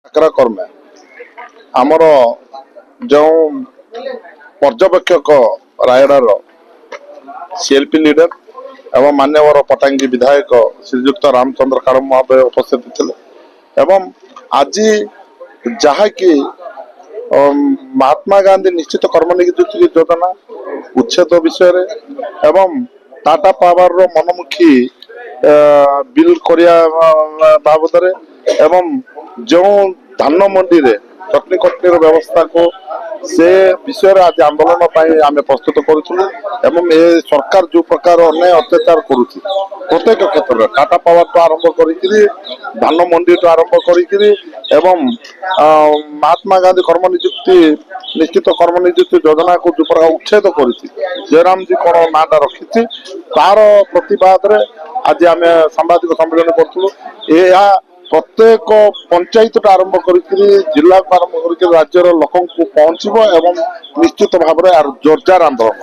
କର୍ମେ ଆମର ଯେଉଁ ପର୍ଯ୍ୟବେକ୍ଷକ ରାୟଗଡ଼ାର ସିଏଲପି ଲିଡର ଏବଂ ମାନ୍ୟବର ପଟାଙ୍ଗୀ ବିଧାୟକ ଶ୍ରୀଯୁକ୍ତ ରାମଚନ୍ଦ୍ର କାଳ ମହୋଦୟ ଉପସ୍ଥିତ ଥିଲେ ଏବଂ ଆଜି ଯାହାକି ମହାତ୍ମା ଗାନ୍ଧୀ ନିଶ୍ଚିତ କର୍ମନିଯୁକ୍ତି ଯୋଜନା ଉଚ୍ଛେଦ ବିଷୟରେ ଏବଂ ଟାଟା ପାୱାରର ମନମୁଖୀ ବିଲ୍ କରିବା ବାବଦରେ ଏବଂ ଯେଉଁ ଧାନ ମଣ୍ଡିରେ ଚଟନି କଟନିର ବ୍ୟବସ୍ଥାକୁ ସେ ବିଷୟରେ ଆଜି ଆନ୍ଦୋଳନ ପାଇଁ ଆମେ ପ୍ରସ୍ତୁତ କରୁଥିଲୁ ଏବଂ ଏ ସରକାର ଯୋଉ ପ୍ରକାର ଅନ୍ୟାୟ ଅତ୍ୟାଚାର କରୁଛି ପ୍ରତ୍ୟେକ କ୍ଷେତ୍ରରେ ଟାଟା ପାୱାରଠୁ ଆରମ୍ଭ କରିକିରି ଧାନ ମଣ୍ଡିଠୁ ଆରମ୍ଭ କରିକିରି ଏବଂ ମହାତ୍ମା ଗାନ୍ଧୀ କର୍ମନିଯୁକ୍ତି ନିଶ୍ଚିତ କର୍ମନିଯୁକ୍ତି ଯୋଜନାକୁ ଯୋଉ ପ୍ରକାର ଉଚ୍ଛେଦ କରିଛି ଜୟରାମଜୀ କଣ ନାଁଟା ରଖିଛି ତାର ପ୍ରତିବାଦରେ ଆଜି ଆମେ ସାମ୍ବାଦିକ ସମ୍ମିଳନୀ କରୁଥିଲୁ। ଏହା ପ୍ରତ୍ୟେକ ପଞ୍ଚାୟତଠୁ ଆରମ୍ଭ କରିକିରି ଜିଲ୍ଲାକୁ ଆରମ୍ଭ କରିକିରି ରାଜ୍ୟର ଲୋକଙ୍କୁ ପହଞ୍ଚିବ ଏବଂ ନିଶ୍ଚିତ ଭାବରେ ଜୋରଦାର ଆନ୍ଦୋଳନ